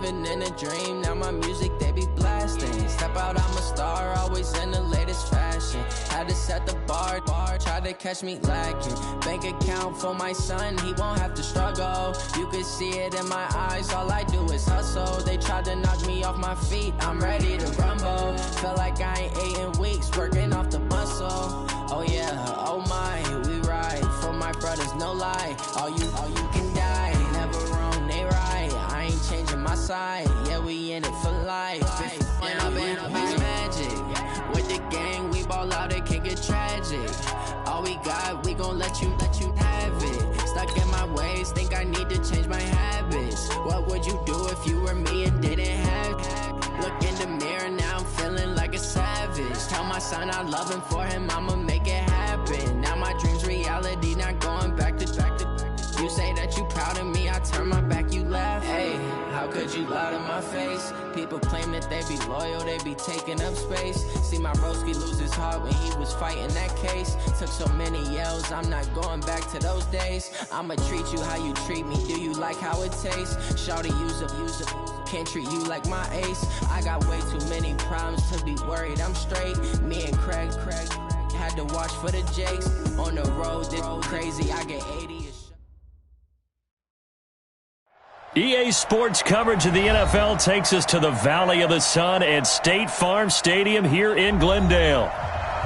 living in a dream. Now my music, they be blasting. Step out, I'm a star, always in the latest fashion. Had to set the bar, try to catch me lacking. Bank account for my son, he won't have to struggle. You can see it in my eyes, all I do is hustle. They tried to knock me off my feet, I'm ready to rumble. Felt like I ain't ate in weeks, working off the muscle. Oh yeah, oh my, we ride for my brothers, no lie. All you can die, never wrong, they right. I ain't changing my side, yeah, we in it for life. And I've been magic. With the gang, we ball out, it can get tragic. All we got, we gon' let you have it. Stuck in my ways, think I need to change my habits. What would you do if you were me and didn't have it? Look in the mirror, now I'm feeling like a savage. Tell my son I love him, for him I'ma make it happen. Now my dream's reality, not going back to. You say that you proud of me, I turn my back, you laugh. Hey, how could you lie to my face? People claim that they be loyal, they be taking up space. See my broski lose his heart when he was fighting that case. Took so many yells, I'm not going back to those days. I'ma treat you how you treat me, do you like how it tastes? Shawty, use up, can't treat you like my ace. I got way too many problems to be worried, I'm straight. Me and Craig had to watch for the Jakes. On the road, this crazy, I get 80. EA Sports coverage of the NFL takes us to the Valley of the Sun at State Farm Stadium here in Glendale.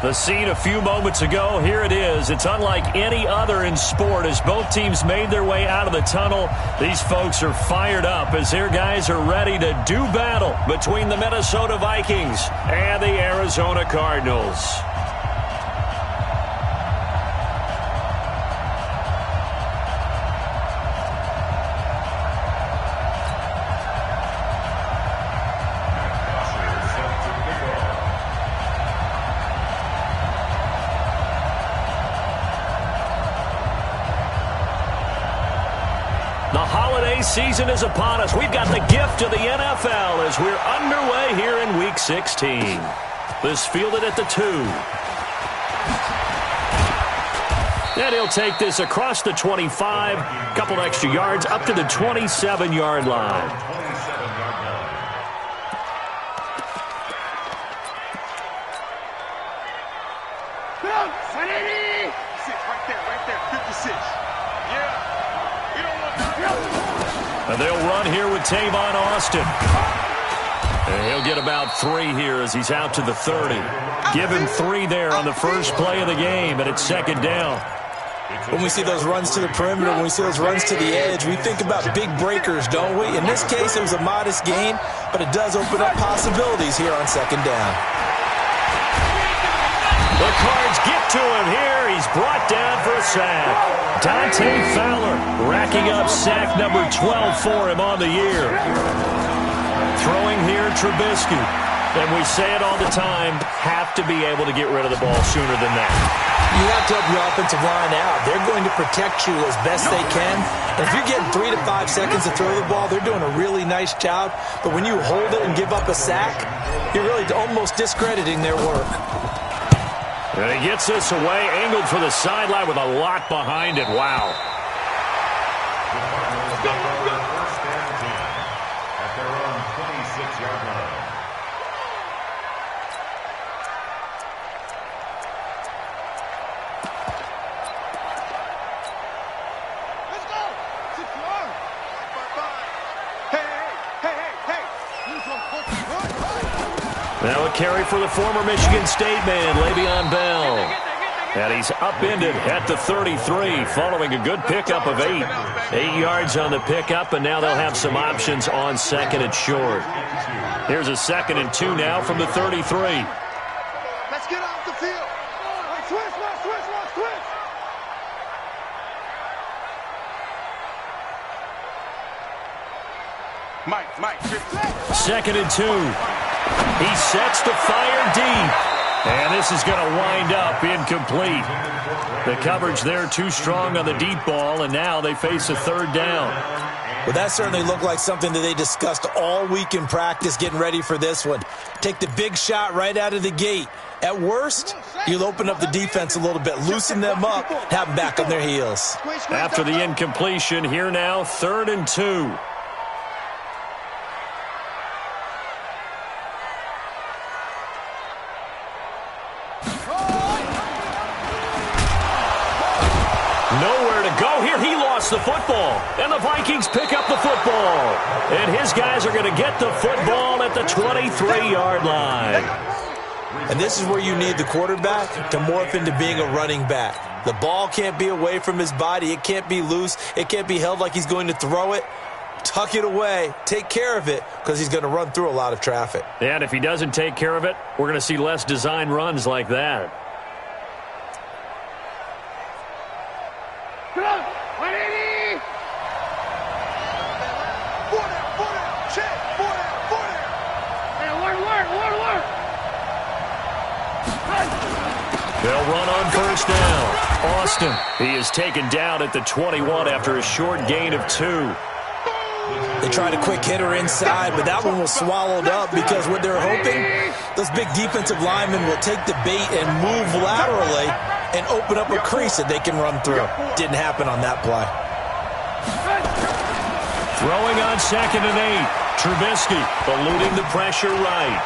The scene a few moments ago, here it is. It's unlike any other in sport as both teams made their way out of the tunnel. These folks are fired up as their guys are ready to do battle between the Minnesota Vikings and the Arizona Cardinals. Season is upon us. We've got the gift of the NFL as we're underway here in Week 16. This fielded at the 2. And he'll take this across the 25, couple extra yards up to the 27-yard line. And they'll run here with Tavon Austin. And he'll get about 3 here as he's out to the 30. Give him 3 there on the first play of the game, and it's second down. When we see those runs to the perimeter, when we see those runs to the edge, we think about big breakers, don't we? In this case, it was a modest gain, but it does open up possibilities here on second down. The Cards get to him here. He's brought down for a sack. Dante Fowler racking up sack number 12 for him on the year. Throwing here, Trubisky. And we say it all the time, have to be able to get rid of the ball sooner than that. You have to help your offensive line out. They're going to protect you as best they can. And if you're getting 3 to 5 seconds to throw the ball, they're doing a really nice job. But when you hold it and give up a sack, you're really almost discrediting their work. And he gets this away, angled for the sideline with a lot behind it. Wow. First and 10 at their own 26-yard line. Let's go. 6 yards. Now a carry for the former Michigan State man, Le'Veon Bell. And he's upended at the 33 following a good pickup of 8. 8 yards on the pickup, and now they'll have some options on second and short. Here's a 2nd and 2 now from the 33. Let's get off the field. Switch. Mike. 2nd and 2. He sets to fire deep. And this is going to wind up incomplete. The coverage there too strong on the deep ball, and now they face a 3rd down. Well, that certainly looked like something that they discussed all week in practice getting ready for this one. Take the big shot right out of the gate. At worst, you'll open up the defense a little bit, loosen them up, have them back on their heels. After the incompletion, here now, 3rd and 2. gets the football, and the Vikings pick up the football. And his guys are going to get the football at the 23-yard line. And this is where you need the quarterback to morph into being a running back. The ball can't be away from his body. It can't be loose. It can't be held like he's going to throw it. Tuck it away. Take care of it because he's going to run through a lot of traffic. And if he doesn't take care of it, we're going to see less design runs like that. They'll run on first down. Austin, he is taken down at the 21 after a short gain of 2. They tried a quick hitter inside, but that one was swallowed up because what they're hoping, those big defensive linemen will take the bait and move laterally and open up a crease that they can run through. Didn't happen on that play. Throwing on 2nd and 8. Trubisky eluding the pressure right.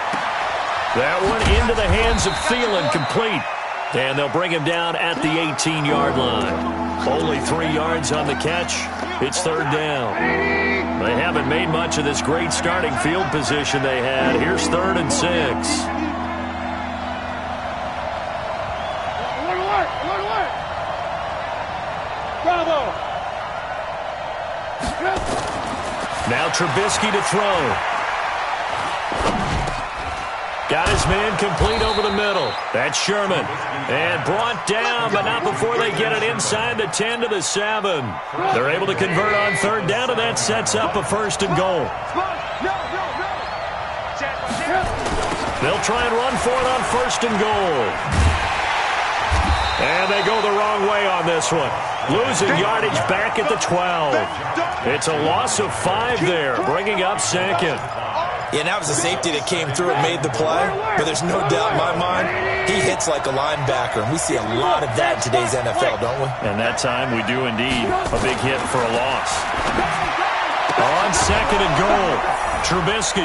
That one into the hands of Thielen, complete. And they'll bring him down at the 18-yard line. Only 3 yards on the catch. It's 3rd down. They haven't made much of this great starting field position they had. Here's 3rd and 6. Bravo. Now Trubisky to throw. Got his man complete over the middle. That's Sherman. And brought down, but not before they get it inside the 10 to the 7. They're able to convert on 3rd down, and that sets up a 1st and goal. They'll try and run for it on 1st and goal. And they go the wrong way on this one. Losing yardage back at the 12. It's a loss of 5 there, bringing up 2nd. Yeah, that was a safety that came through and made the play, but there's no doubt in my mind he hits like a linebacker, and we see a lot of that in today's NFL, don't we? And that time we do indeed. A big hit for a loss. On 2nd and goal, Trubisky,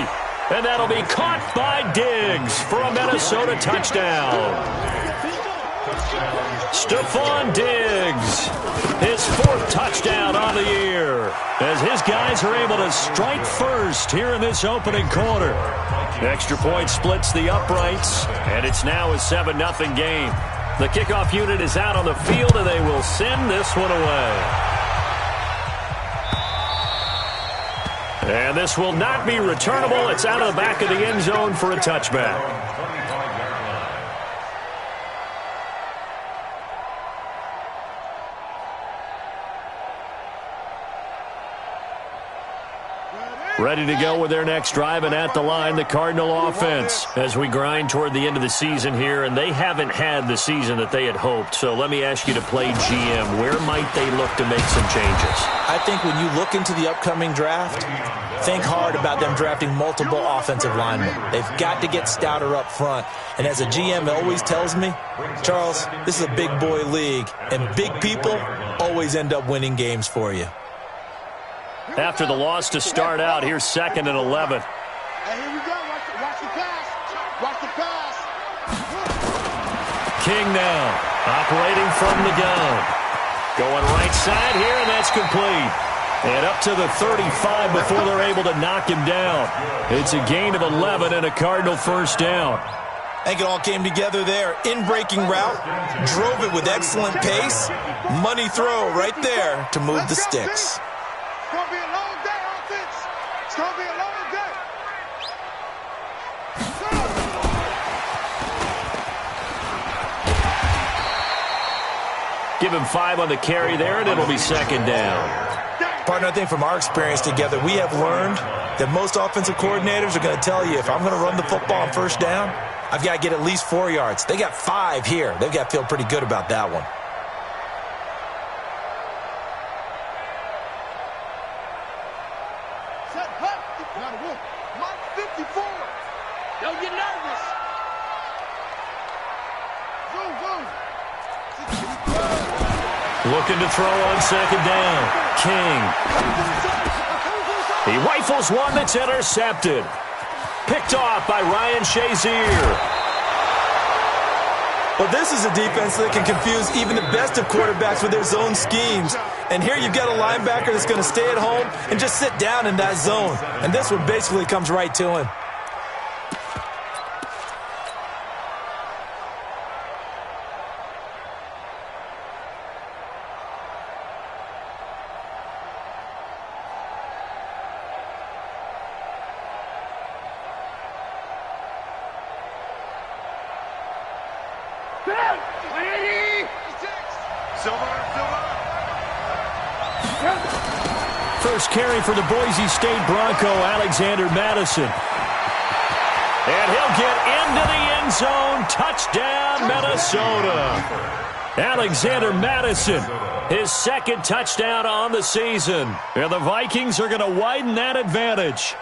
and that'll be caught by Diggs for a Minnesota touchdown. Stephon Diggs, his 4th touchdown on the year, as his guys are able to strike first here in this opening quarter. Extra point splits the uprights, and it's now a 7-0 game. The kickoff unit is out on the field, and they will send this one away. And this will not be returnable. It's out of the back of the end zone for a touchback. Ready to go with their next drive, and at the line, the Cardinal offense as we grind toward the end of the season here, and they haven't had the season that they had hoped. So let me ask you to play GM. Where might they look to make some changes? I think when you look into the upcoming draft, think hard about them drafting multiple offensive linemen. They've got to get stouter up front. And as a GM, it always tells me, Charles, this is a big boy league, and big people always end up winning games for you. After the loss to start out, here's 2nd and 11. Hey, here we go. Watch the pass. Watch the pass. King now, operating from the gun. Going right side here, and that's complete. And up to the 35 before they're able to knock him down. It's a gain of 11 and a Cardinal 1st down. I think it all came together there. In-breaking route, drove it with excellent pace. Money throw right there to move the sticks. It's going to be a long day, offense. It's going to be a long day. Give him 5 on the carry there, and it'll be 2nd down. Partner, I think from our experience together, we have learned that most offensive coordinators are going to tell you, if I'm going to run the football on 1st down, I've got to get at least 4 yards. They got 5 here. They've got to feel pretty good about that one. Set, hut. Not a whoop. Mark 54. Don't get nervous. Zoom, zoom. Looking to throw on 2nd down. King. He rifles one that's intercepted. Picked off by Ryan Shazier. Well, this is a defense that can confuse even the best of quarterbacks with their zone schemes. And here you've got a linebacker that's going to stay at home and just sit down in that zone. And this one basically comes right to him. First carry for the Boise State Bronco, Alexander Madison. And he'll get into the end zone. Touchdown, Minnesota. Alexander Madison, his second touchdown on the season. And the Vikings are going to widen that advantage.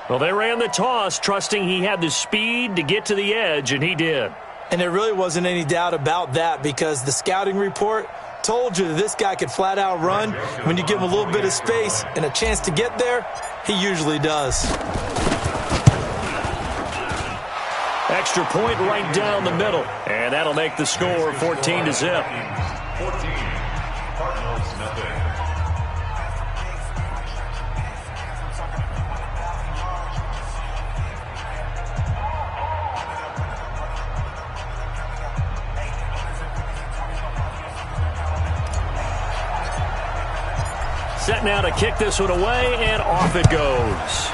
Well, they ran the toss, trusting he had the speed to get to the edge, and he did. And there really wasn't any doubt about that because the scouting report told you that this guy could flat out run. When you give him a little bit of space and a chance to get there, he usually does. Extra point right down the middle. And that'll make the score 14-0. 14. Cardinals, nothing. Set now to kick this one away, and off it goes.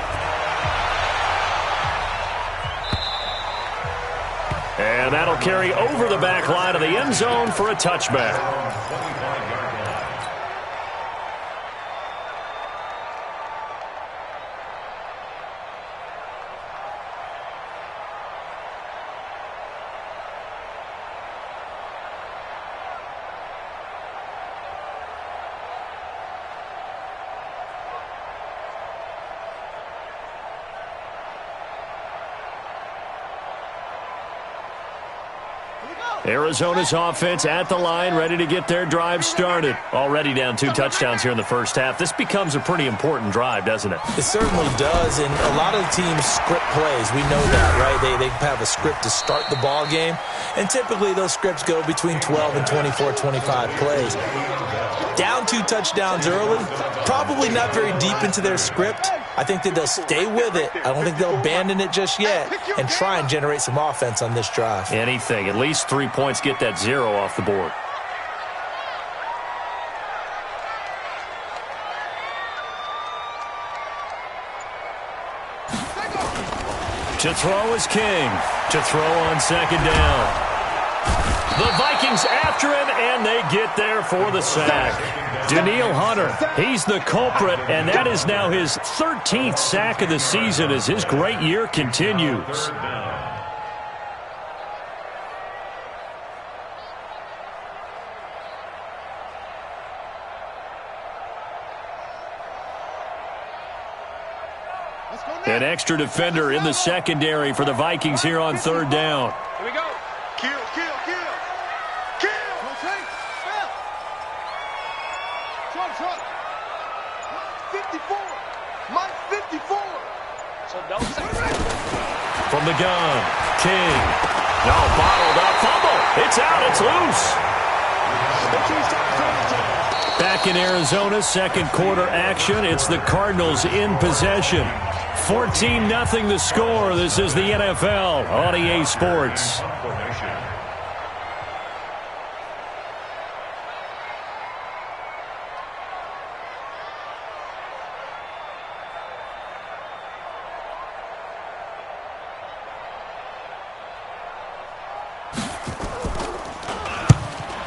And that'll carry over the back line of the end zone for a touchback. Arizona's offense at the line, ready to get their drive started. Already down 2 touchdowns here in the first half. This becomes a pretty important drive, doesn't it? It certainly does, and a lot of the teams script plays. We know that, right? They have a script to start the ball game, and typically those scripts go between 12 and 24, 25 plays. Down 2 touchdowns early, probably not very deep into their script. I think that they'll stay with it. I don't think they'll abandon it just yet and try and generate some offense on this drive. Anything. At least 3 points, get that 0 off the board. To throw is King. To throw on second down. The Vikings after him, and they get there for the sack. Daniil Hunter, he's the culprit, and that is now his 13th sack of the season as his great year continues. An extra defender in the secondary for the Vikings here on third down. Here we go. Kill, kill, kill. Kill. Truck. 54. Mike 54. So don't say From the gun, King. No, bottled up. Fumble. It's out. It's loose. Back in Arizona, second quarter action. It's the Cardinals in possession. 14-0 the score. This is the NFL on EA Sports.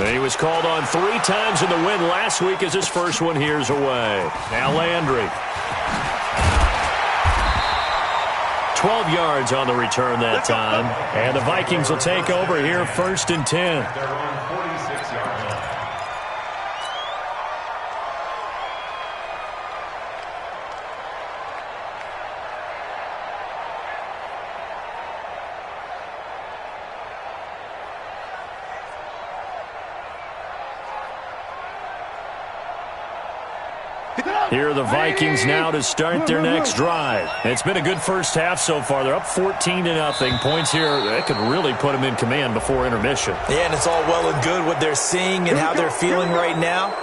He was called on 3 times in the win last week as his first one here's away. Now Landry. 12 yards on the return that time. And the Vikings will take over here first and 10. They're on 46-yard line. Here are the Vikings now to start their next drive. It's been a good first half so far. They're up 14-0. Points here, that could really put them in command before intermission. Yeah, and it's all well and good what they're seeing and how they're feeling right now.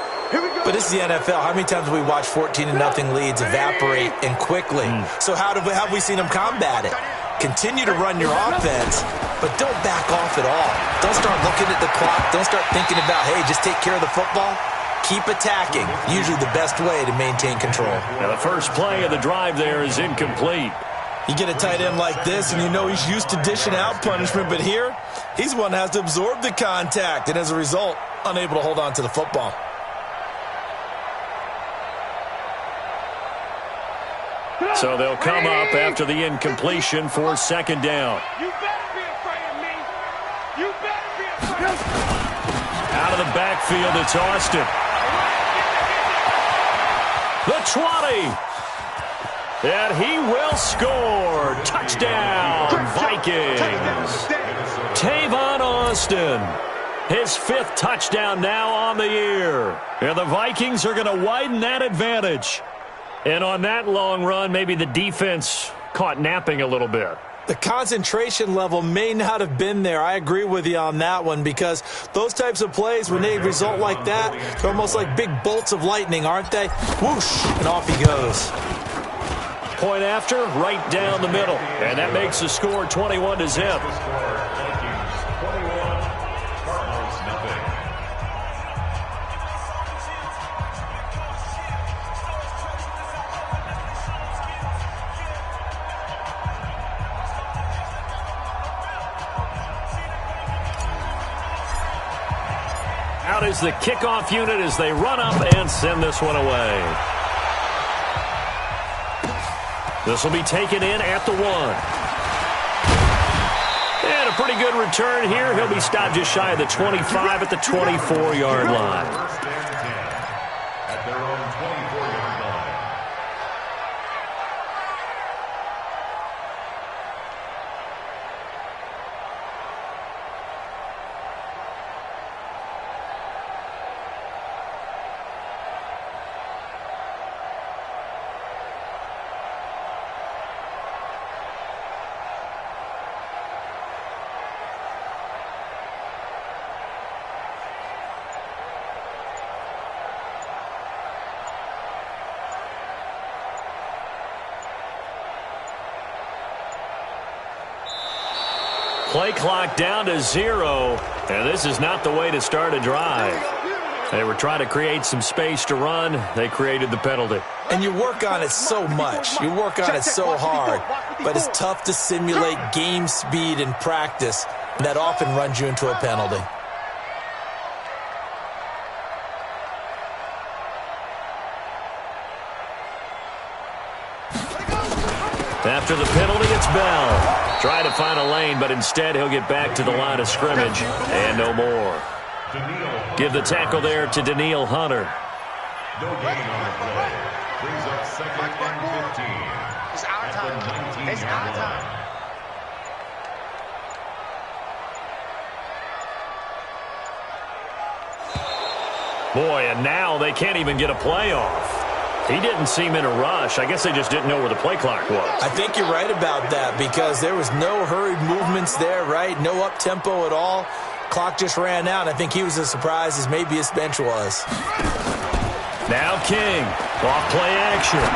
But this is the NFL. How many times have we watched 14-0 leads evaporate and quickly? So how have we seen them combat it? Continue to run your offense, but don't back off at all. Don't start looking at the clock. Don't start thinking about, hey, just take care of the football. Keep attacking. Usually the best way to maintain control. Now the first play of the drive there is incomplete. You get a tight end like this, and you know he's used to dishing out punishment, but here, he's the one that has to absorb the contact, and as a result, unable to hold on to the football. So they'll come up after the incompletion for second down. You better be afraid of me. You better be afraid of me. Out of the backfield, it's Austin. The 20. And he will score. Touchdown, Vikings. Tavon Austin. His 5th touchdown now on the year. And the Vikings are going to widen that advantage. And on that long run, maybe the defense caught napping a little bit. The concentration level may not have been there. I agree with you on that one because those types of plays, when they result like that, they're almost like big bolts of lightning, aren't they? Whoosh, and off he goes. Point after, right down the middle. And that makes the score 21-0. Out is the kickoff unit as they run up and send this one away. This will be taken in at the 1. And a pretty good return here. He'll be stopped just shy of the 25 at the 24-yard line. First and 10 at their own 24-yard line. Play clock down to 0, and this is not the way to start a drive. They were trying to create some space to run. They created the penalty. And you work on it so much. You work on it so hard. But it's tough to simulate game speed in practice. And that often runs you into a penalty. After the penalty, it's Bell. Trying to find a lane, but instead he'll get back to the line of scrimmage and no more. Give the tackle there to Daniil Hunter. No gain on the play. Brings up second and 15. It's our time. It's our time. Boy, and now they can't even get a play off. He didn't seem in a rush. I guess they just didn't know where the play clock was. I think you're right about that because there was no hurried movements there, right? No up-tempo at all. Clock just ran out. I think he was as surprised as maybe his bench was. Now King, off play action.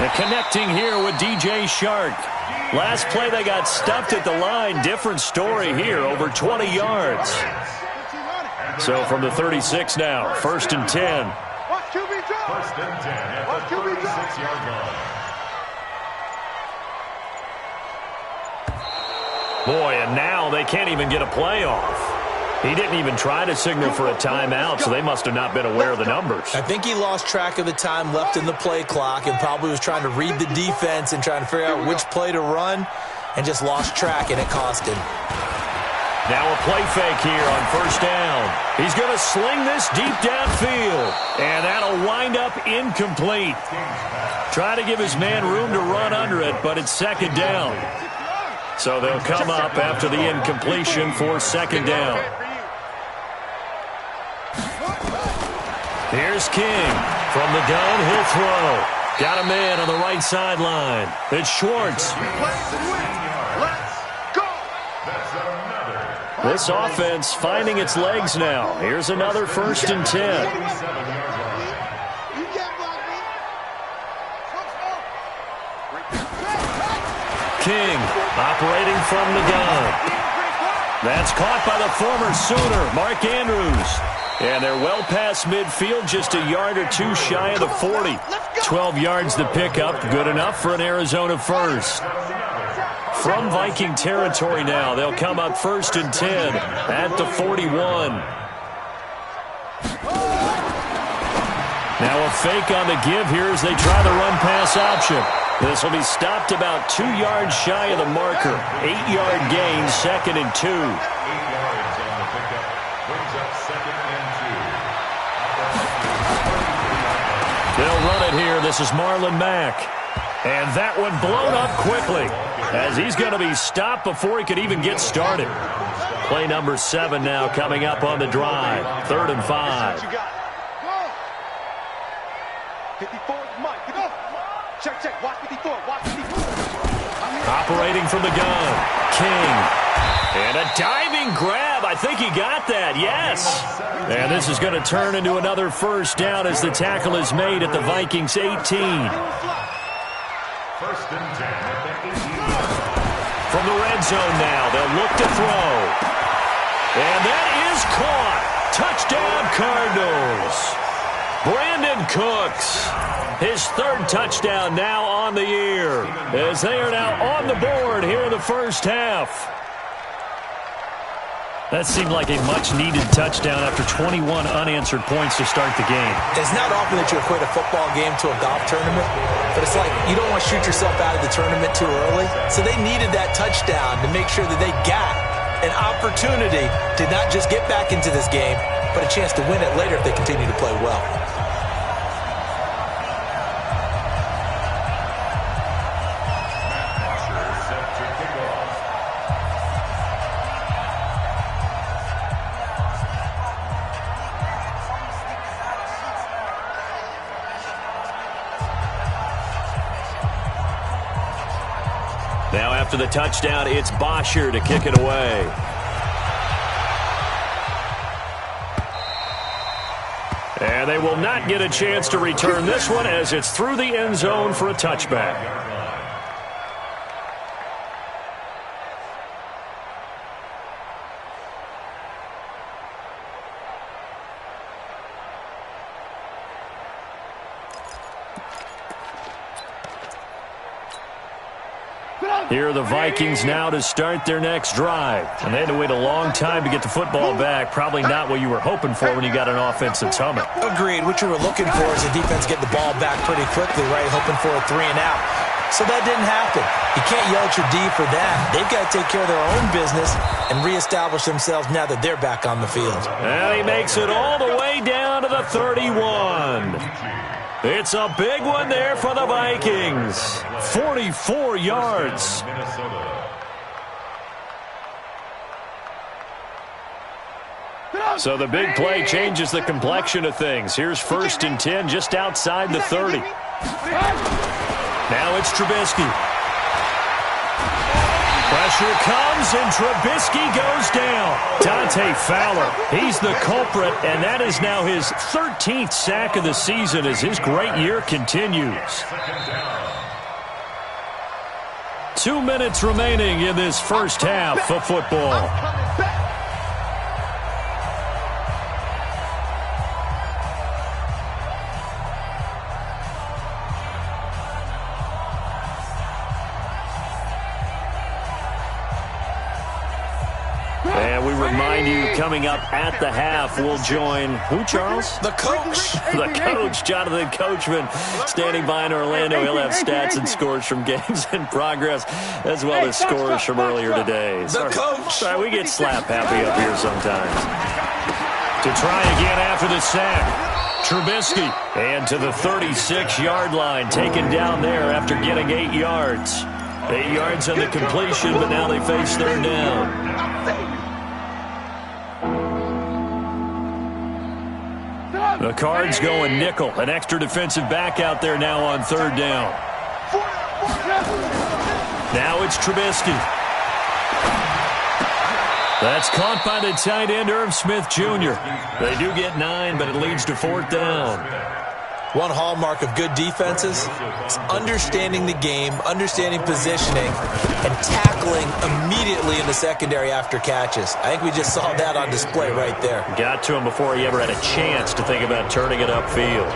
And connecting here with DJ Shark. Last play they got stuffed at the line. Different story here, over 20 yards. So from the 36 now, 1st and 10. First and 10 at the 36-yard line. Boy, and now they can't even get a play off. He didn't even try to signal for a timeout, so they must have not been aware of the numbers. I think he lost track of the time left in the play clock and probably was trying to read the defense and trying to figure out which play to run and just lost track, and it cost him. Now a play fake here on 1st down. He's going to sling this deep downfield, and that'll wind up incomplete. Trying to give his man room to run under it, but it's 2nd down. So they'll come up after the incompletion for 2nd down. Here's King. From the gun, he'll throw. Got a man on the right sideline. It's Schwartz. This offense finding its legs now. Here's another 1st and 10. King operating from the gun. That's caught by the former Sooner, Mark Andrews. And they're well past midfield, just a yard or two shy of the 40. 12 yards to pick up, good enough for an Arizona first. From Viking territory now, they'll come up 1st and 10 at the 41. Now a fake on the give here as they try the run-pass option. This will be stopped about 2 yards shy of the marker. 8-yard gain, 2nd and 2. 8 yards on the pickup. Brings up 2nd and 2. They'll run it here. This is Marlon Mack. And that one blown up quickly as he's going to be stopped before he could even get started. Play number 7 now coming up on the drive. 3rd and 5. 54, Mike. Check. Watch 54. Operating from the gun. King. And a diving grab. I think he got that. Yes. And this is going to turn into another 1st down as the tackle is made at the Vikings 18. 1st and 10 at the 18. From the red zone now, they'll look to throw. And that is caught. Touchdown, Cardinals. Brandon Cooks, his 3rd touchdown now on the year, as they are now on the board here in the first half. That seemed like a much-needed touchdown after 21 unanswered points to start the game. It's not often that you equate a football game to a golf tournament, but it's like you don't want to shoot yourself out of the tournament too early. So they needed that touchdown to make sure that they got an opportunity to not just get back into this game, but a chance to win it later if they continue to play well. Now after the touchdown, it's Bosher to kick it away. And they will not get a chance to return this one as it's through the end zone for a touchback. Here are the Vikings now to start their next drive. And they had to wait a long time to get the football back. Probably not what you were hoping for when you got an offense that's humming. Agreed. What you were looking for is the defense get the ball back pretty quickly, right? Hoping for a 3 and out. So that didn't happen. You can't yell at your D for that. They've got to take care of their own business and reestablish themselves now that they're back on the field. And he makes it all the way down to the 31. It's a big one there for the Vikings. 44 yards. So the big play changes the complexion of things. Here's 1st and 10 just outside the 30. Now it's Trubisky. Pressure comes, and Trubisky goes down. Dante Fowler, he's the culprit, and that is now his 13th sack of the season as his great year continues. 2 minutes remaining in this first half of football. And we remind you, coming up at the half, we'll join who, Charles? The coach. The coach, Jonathan Coachman, standing by in Orlando. He'll have stats and scores from games in progress, as well as scores from earlier today. The coach. Sorry, we get slap happy up here sometimes. To try again after the sack. Trubisky, and to the 36-yard line, taken down there after getting 8 yards. 8 yards on the completion, but now they face 3rd down. The Cards going nickel. An extra defensive back out there now on third down. Now it's Trubisky. That's caught by the tight end, Irv Smith Jr. They do get 9, but it leads to fourth down. One hallmark of good defenses is understanding the game, understanding positioning, and tackling immediately in the secondary after catches. I think we just saw that on display right there. Got to him before he ever had a chance to think about turning it upfield.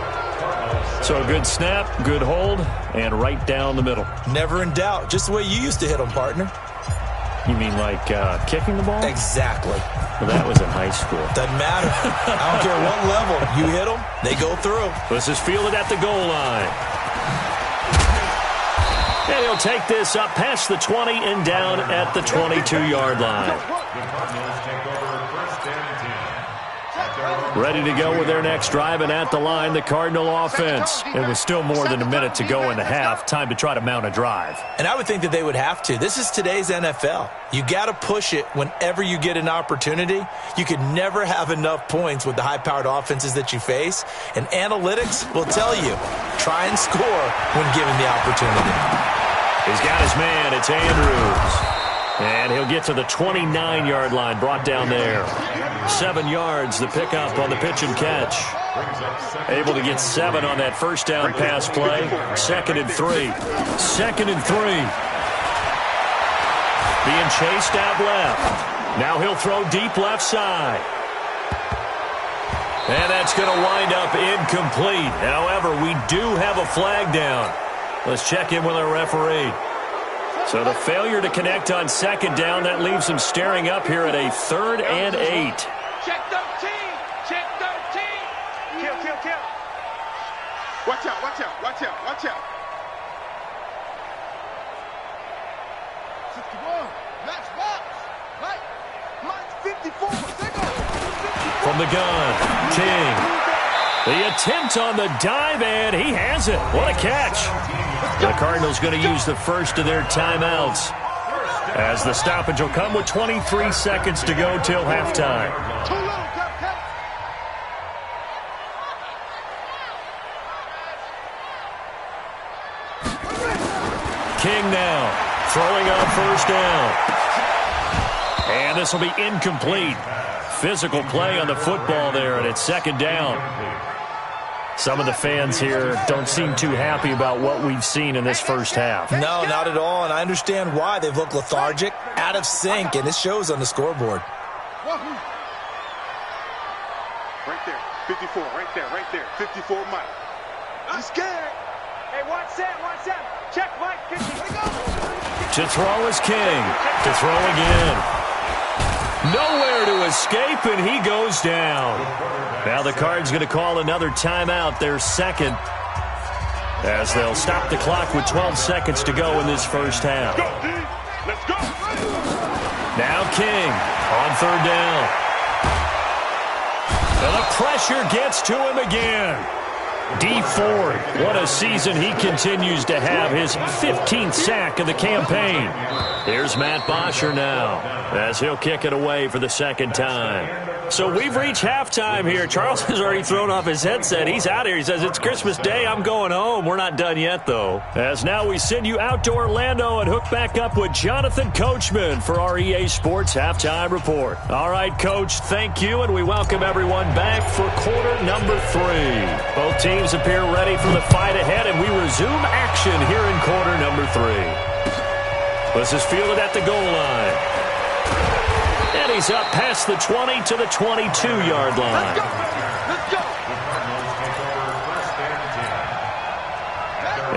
So a good snap, good hold, and right down the middle. Never in doubt. Just the way you used to hit them, partner. You mean like kicking the ball? Exactly. Well, that was in high school. Doesn't matter. I don't care what level. You hit them, they go through. This is fielded at the goal line. And he'll take this up past the 20 and down at the 22-yard line. The Cardinals take over first and 10. Ready to go with their next drive, and at the line, the Cardinal offense. It was still more than a minute to go in the half. Time to try to mount a drive. And I would think that they would have to. This is today's NFL. You got to push it whenever you get an opportunity. You can never have enough points with the high-powered offenses that you face. And analytics will tell you, try and score when given the opportunity. He's got his man. It's Andrews. And he'll get to the 29-yard line, brought down there. 7 yards, the pickup on the pitch and catch. Able to get 7 on that first down pass play. 2nd and 3. 2nd and 3. Being chased out left. Now he'll throw deep left side. And that's going to wind up incomplete. However, we do have a flag down. Let's check in with our referee. So the failure to connect on 2nd down, that leaves him staring up here at a 3rd and 8. Check 13. Check 13. Kill. Watch out. 61. Match box. Right. Mine's 54. From the gun, King. The attempt on the dive, and he has it. What a catch. The Cardinals going to use the first of their timeouts, as the stoppage will come with 23 seconds to go till halftime. King now throwing on first down. And this will be incomplete. Physical play on the football there, and it's 2nd down. Some of the fans here don't seem too happy about what we've seen in this first half. No, not at all, and I understand why. They've looked lethargic, out of sync, and it shows on the scoreboard. Right there, 54, right there, 54 Mike. I'm scared. Hey, watch that. Check Mike, 50. To throw is King. To throw again. Nowhere to escape, and he goes down. Now the Cards going to call another timeout, their 2nd, as they'll stop the clock with 12 seconds to go in this first half. Let's go. Now King on 3rd down. And the pressure gets to him again. D Ford, what a season he continues to have, his 15th sack of the campaign. Here's Matt Bosher now, as he'll kick it away for the 2nd time. So we've reached halftime here. Charles has already thrown off his headset. He's out here. He says, it's Christmas Day. I'm going home. We're not done yet, though. As now we send you out to Orlando and hook back up with Jonathan Coachman for our EA Sports Halftime Report. All right, Coach, thank you, and we welcome everyone back for quarter number 3. Both teams appear ready for the fight ahead, and we resume action here in quarter number 3. This is fielded at the goal line. And he's up past the 20 to the 22-yard line. Let's go.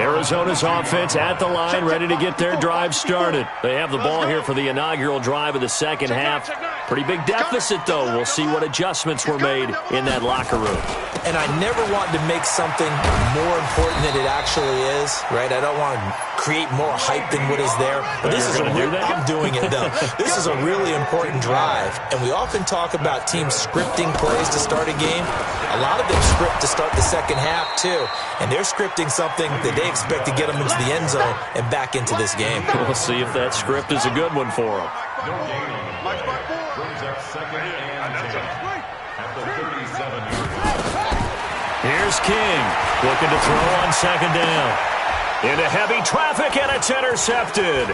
Arizona's offense at the line, ready to get their drive started. They have the ball here for the inaugural drive of the second half. Pretty big deficit, though. We'll see what adjustments were made in that locker room. And I never want to make something more important than it actually is, right? I don't want to create more hype than what is there. But this is a real, I'm doing it, though. This is a really important drive. And we often talk about teams scripting plays to start a game. A lot of them script to start the second half, too. And they're scripting something that they expect to get them into the end zone and back into this game. We'll see if that script is a good one for them. Here's King, looking to throw on second down. Into heavy traffic, and it's intercepted.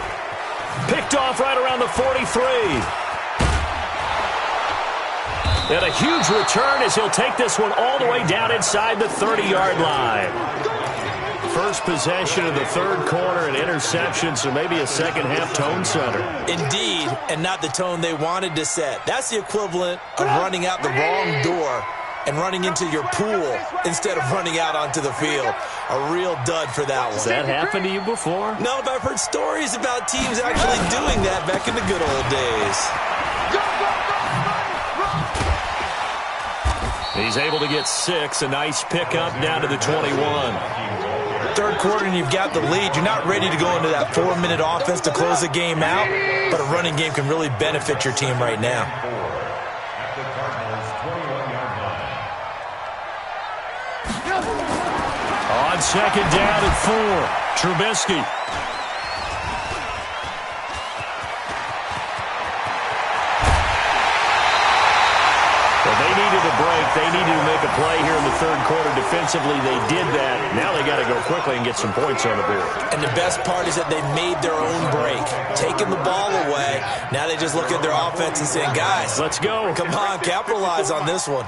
Picked off right around the 43. And a huge return as he'll take this one all the way down inside the 30-yard line. First possession of the third quarter, an interception, so maybe a second-half tone setter. Indeed, and not the tone they wanted to set. That's the equivalent of running out the wrong door and running into your pool instead of running out onto the field. A real dud for that one. Has that happened to you before? No, but I've heard stories about teams actually doing that back in the good old days. He's able to get 6, a nice pickup down to the 21. Third quarter and you've got the lead. You're not ready to go into that 4-minute offense to close the game out, but a running game can really benefit your team right now. On second down and 4, Trubisky. Well, they needed a break. They needed to make a play here in the third quarter. Defensively, they did that. Now they got to go quickly and get some points on the board. And the best part is that they made their own break, taking the ball away. Now they just look at their offense and saying, guys, let's go. Come on, capitalize on this one.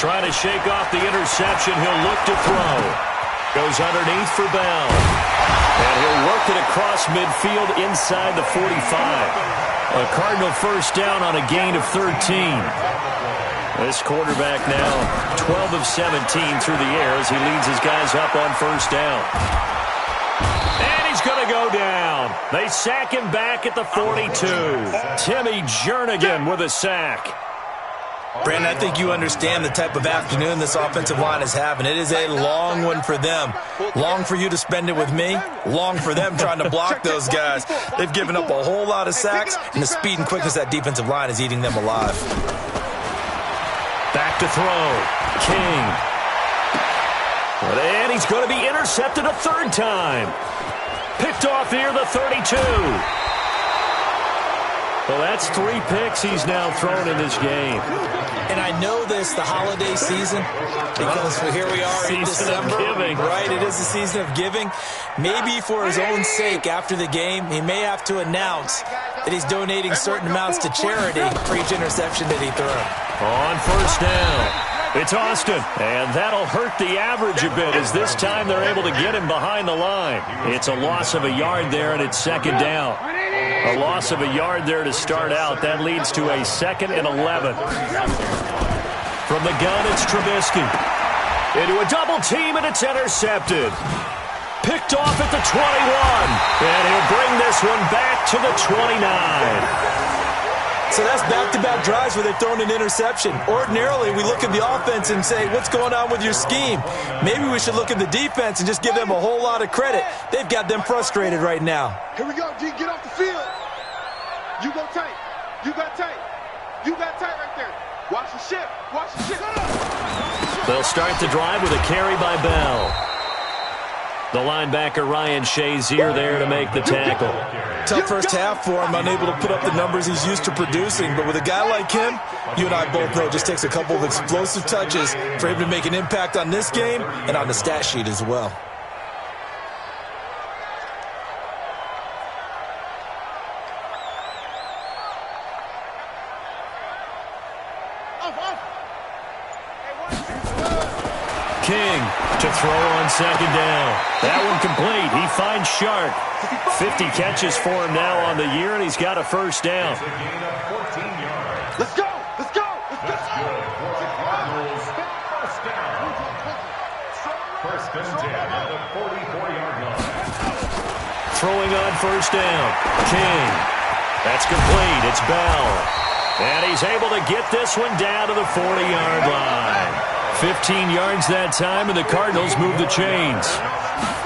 Trying to shake off the interception. He'll look to throw. Goes underneath for Bell. And he'll work it across midfield inside the 45. A Cardinal first down on a gain of 13. This quarterback now 12 of 17 through the air as he leads his guys up on first down. And he's going to go down. They sack him back at the 42. Timmy Jernigan with a sack. Brandon, I think you understand the type of afternoon this offensive line is having. It is a long one for them. Long for you to spend it with me. Long for them trying to block those guys. They've given up a whole lot of sacks, and the speed and quickness of that defensive line is eating them alive. Back to throw. King. And he's going to be intercepted a third time. Picked off here, the 32. Well, that's 3 picks he's now thrown in this game. And I know this, the holiday season, because here we are in December. Giving. Right, it is the season of giving. Maybe for his own sake after the game, he may have to announce that he's donating certain amounts to charity for each interception that he threw. On first down, it's Austin. And that'll hurt the average a bit as this time they're able to get him behind the line. It's a loss of a yard there, and it's second down. A loss of a yard there to start out. That leads to a 2nd and 11. From the gun, it's Trubisky. Into a double team, and it's intercepted. Picked off at the 21. And he'll bring this one back to the 29. So that's back-to-back drives where they've thrown an interception. Ordinarily, we look at the offense and say, what's going on with your scheme? Maybe we should look at the defense and just give them a whole lot of credit. They've got them frustrated right now. Here we go, G. Get off the field. You go tight. You got tight. You got tight right there. Watch the ship. Watch the ship. They'll start the drive with a carry by Bell. The linebacker, Ryan Shazier, there to make the tackle. Tough first half for him, unable to put up the numbers he's used to producing. But with a guy like him, you and I both know it just takes a couple of explosive touches for him to make an impact on this game and on the stat sheet as well. King to throw on second down. That one complete. He finds Sharp. 50 catches for him now on the year, and he's got a first down. Let's go! Let's go! Let's go! First and 10 at the 44-yard line. Throwing on first down. King. That's complete. It's Bell. And he's able to get this one down to the 40-yard line. 15 yards that time, and the Cardinals move the chains.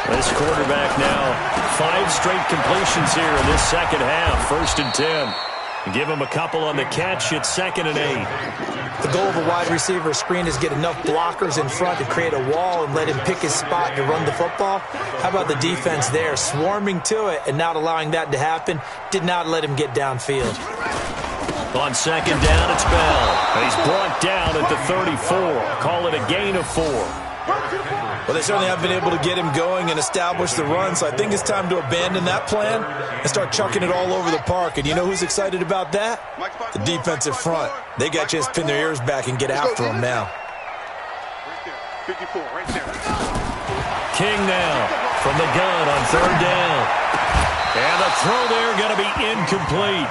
This quarterback now, 5 straight completions here in this second half. 1st and 10. Give him a couple on the catch. It's 2nd and 8. The goal of a wide receiver screen is get enough blockers in front to create a wall and let him pick his spot to run the football. How about the defense there, swarming to it and not allowing that to happen? Did not let him get downfield. On second down, it's Bell. He's brought down at the 34. Call it a gain of 4. Well, they certainly haven't been able to get him going and establish the run, so I think it's time to abandon that plan and start chucking it all over the park. And you know who's excited about that? The defensive front. They got a chance to pin their ears back and get after him now. 54, right there. King now from the gun on third down. And the throw there going to be incomplete.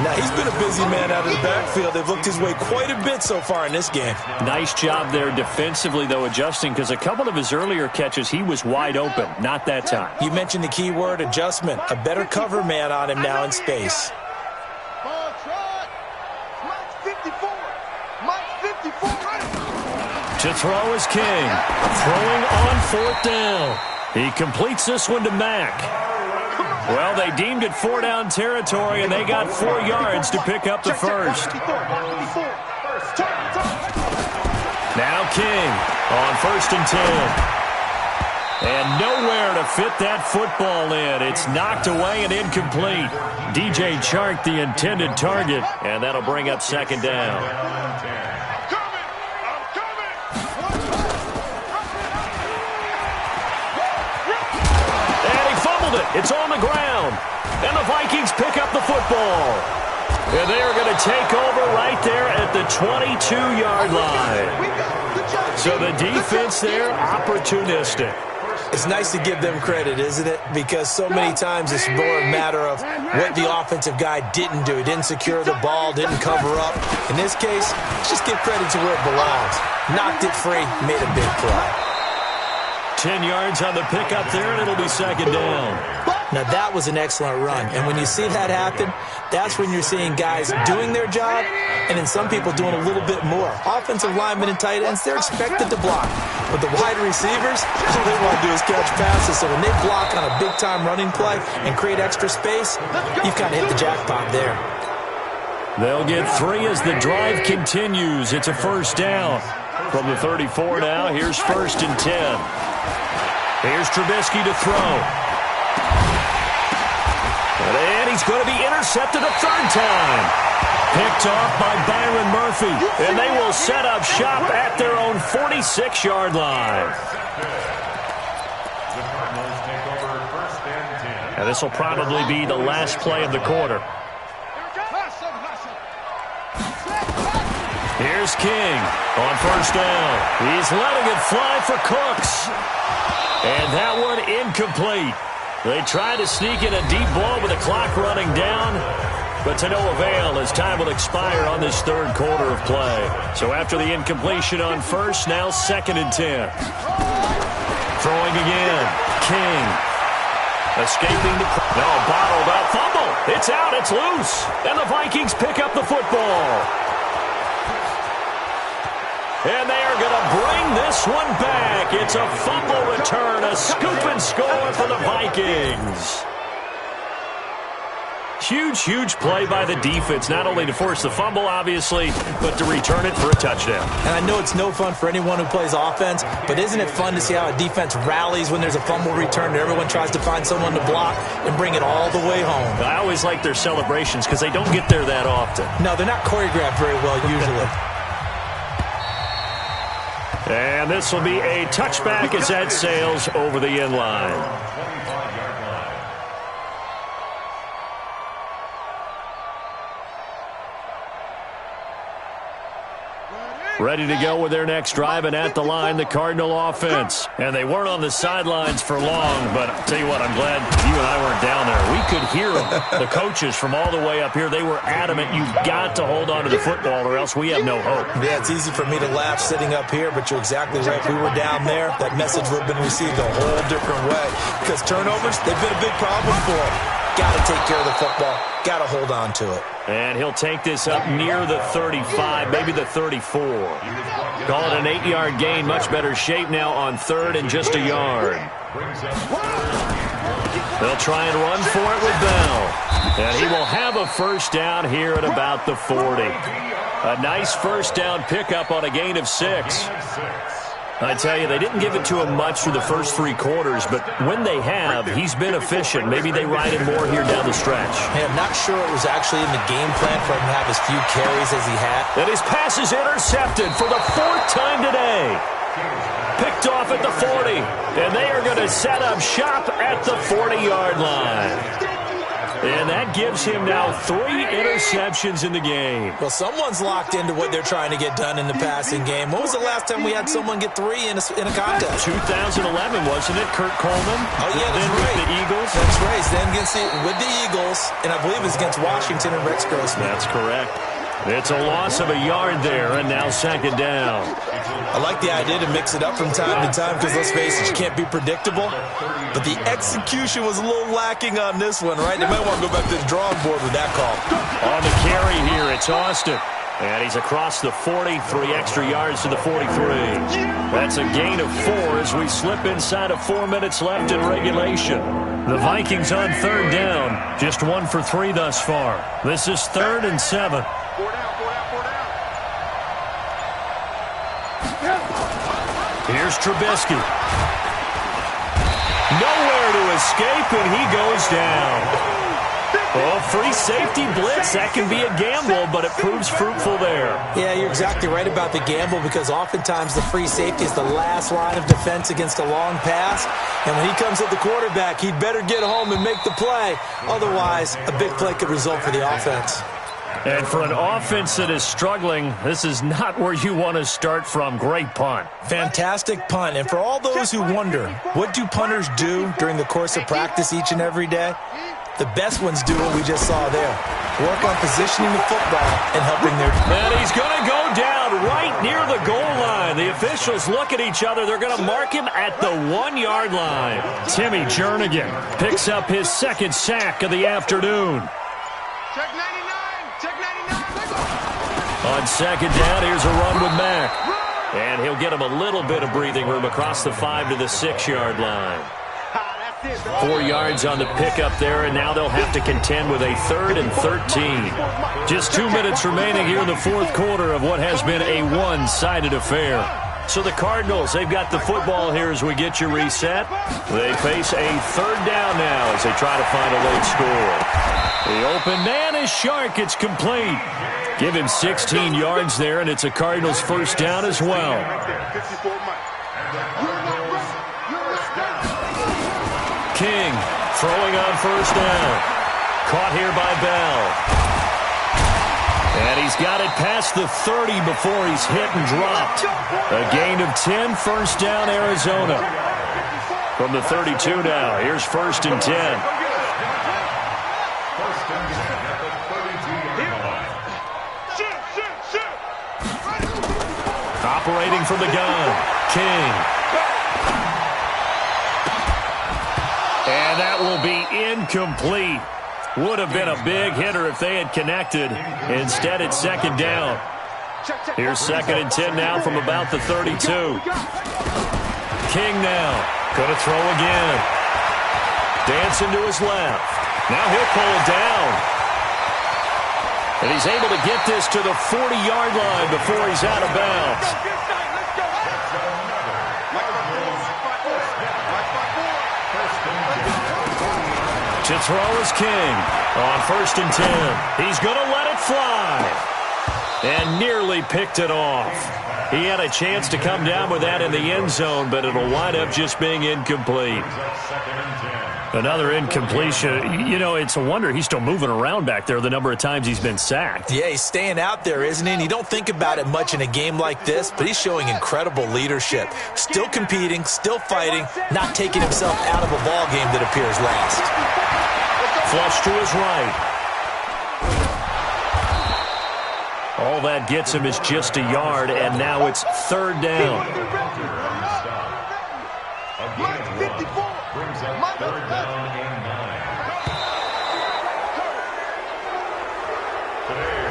Now, he's been a busy man out of the backfield. They've looked his way quite a bit so far in this game. Nice job there defensively, though, adjusting, because a couple of his earlier catches, he was wide open. Not that time. You mentioned the key word, adjustment. A better cover man on him now in space. To throw is King. Throwing on fourth down. He completes this one to Mack. Well, they deemed it 4-down territory, and they got 4 yards to pick up the first. Now King on 1st and 10. And nowhere to fit that football in. It's knocked away and incomplete. DJ Chark, the intended target, and that'll bring up 2nd down. It's on the ground, and the Vikings pick up the football. And they are going to take over right there at the 22-yard line. So the defense there, opportunistic. It's nice to give them credit, isn't it? Because so many times it's more a matter of what the offensive guy didn't do. He didn't secure the ball, didn't cover up. In this case, let's just give credit to where it belongs. Knocked it free, made a big play. 10 yards on the pickup there, and it'll be 2nd down. Now, that was an excellent run. And when you see that happen, that's when you're seeing guys doing their job and then some people doing a little bit more. Offensive linemen and tight ends, they're expected to block. But the wide receivers, all they want to do is catch passes. So when they block on a big-time running play and create extra space, you've kind of hit the jackpot there. They'll get 3 as the drive continues. It's a 1st down. From the 34 now, here's 1st and 10. Here's Trubisky to throw. And he's going to be intercepted a 3rd time. Picked off by Byron Murphy. And they will set up shop at their own 46-yard line. And this will probably be the last play of the quarter. Here's King on 1st down. He's letting it fly for Cooks. And that one incomplete. They tried to sneak in a deep ball with the clock running down, but to no avail as time will expire on this 3rd quarter of play. So after the incompletion on 1st, now 2nd and 10. Throwing again. King. Escaping the... No, bottled up. Fumble. It's out. It's loose. And the Vikings pick up the football. And they are going to bring this one back. It's a fumble return, a scoop and score for the Vikings. Huge, huge play by the defense, not only to force the fumble, obviously, but to return it for a touchdown. And I know it's no fun for anyone who plays offense, but isn't it fun to see how a defense rallies when there's a fumble return and everyone tries to find someone to block and bring it all the way home? I always like their celebrations because they don't get there that often. No, they're not choreographed very well usually. And this will be a touchback as that sails over the end line. Ready to go with their next drive, and at the line, the Cardinal offense. And they weren't on the sidelines for long, but I'll tell you what, I'm glad you and I weren't down there. We could hear them, the coaches from all the way up here. They were adamant, you've got to hold on to the football or else we have no hope. Yeah, it's easy for me to laugh sitting up here, but you're exactly right. If we were down there, that message would have been received a whole different way. Because turnovers, they've been a big problem for them. Got to take care of the football. Got to hold on to it. And he'll take this up near the 35, maybe the 34. Call it an 8-yard gain. Much better shape now on 3rd and just a yard. They'll try and run for it with Bell. And he will have a 1st down here at about the 40. A nice 1st down pickup on a gain of 6. I tell you, they didn't give it to him much through the first 3 quarters, but when they have, he's been efficient. Maybe they ride him more here down the stretch. Hey, I'm not sure it was actually in the game plan for him to have as few carries as he had. And his pass is intercepted for the 4th time today. Picked off at the 40, and they are going to set up shop at the 40-yard line. And that gives him now 3 interceptions in the game. Well, someone's locked into what they're trying to get done in the passing game. When was the last time we had someone get 3 in a contest? 2011, wasn't it? Kurt Coleman? Oh, yeah, that's then right. With the Eagles? That's right. Then with the Eagles, and I believe it was against Washington and Rex Grossman. That's correct. It's a loss of a yard there, and now 2nd down. I like the idea to mix it up from time to time because, let's face it, you can't be predictable. But the execution was a little lacking on this one, right? They might want to go back to the drawing board with that call. On the carry here, it's Austin. And he's across the 40, 3 extra yards to the 43. That's a gain of 4 as we slip inside of 4 minutes left in regulation. The Vikings on 3rd down, just 1 for 3 thus far. This is 3rd and 7. 4 down. Here's Trubisky. Nowhere to escape, and he goes down. Oh, free safety blitz. That can be a gamble, but it proves fruitful there. Yeah, you're exactly right about the gamble because oftentimes the free safety is the last line of defense against a long pass. And when he comes at the quarterback, he'd better get home and make the play. Otherwise, a big play could result for the offense. And for an offense that is struggling, this is not where you want to start from. Great punt. Fantastic punt. And for all those who wonder, what do punters do during the course of practice each and every day? The best ones do what we just saw there. Work on positioning the football and helping their... And he's going to go down right near the goal line. The officials look at each other. They're going to mark him at the 1-yard line. Timmy Jernigan picks up his 2nd sack of the afternoon. Check 99. Check 99. On 2nd down, here's a run with Mack. And he'll get him a little bit of breathing room across the 5 to the 6-yard line. 4 yards on the pickup there, and now they'll have to contend with a 3rd and 13. Just 2 minutes remaining here in the 4th quarter of what has been a one-sided affair. So the Cardinals, they've got the football here as we get you reset. They face a 3rd down now as they try to find a late score. The open man is Shark. It's complete. Give him 16 yards there, and it's a Cardinals 1st down as well. 54 Mike. King throwing on 1st down. Caught here by Bell. And he's got it past the 30 before he's hit and dropped. A gain of 10, 1st down Arizona. From the 32 now, here's 1st and 10. Operating from the gun, King. And that will be incomplete. Would have been a big hitter if they had connected. Instead, it's 2nd down. Here's 2nd and 10 now from about the 32. King now. Going to throw again. Dancing to his left. Now he'll pull it down. And he's able to get this to the 40-yard line before he's out of bounds. To throw is King on 1st and 10. He's going to let it fly. And nearly picked it off. He had a chance to come down with that in the end zone, but it'll wind up just being incomplete. Another incompletion. You know, it's a wonder he's still moving around back there the number of times he's been sacked. Yeah, he's staying out there, isn't he? And you don't think about it much in a game like this, but he's showing incredible leadership. Still competing, still fighting, not taking himself out of a ball game that appears lost. Flush to his right. All that gets him is just a yard, and now it's 3rd down. Brings up 3rd down and 9. Today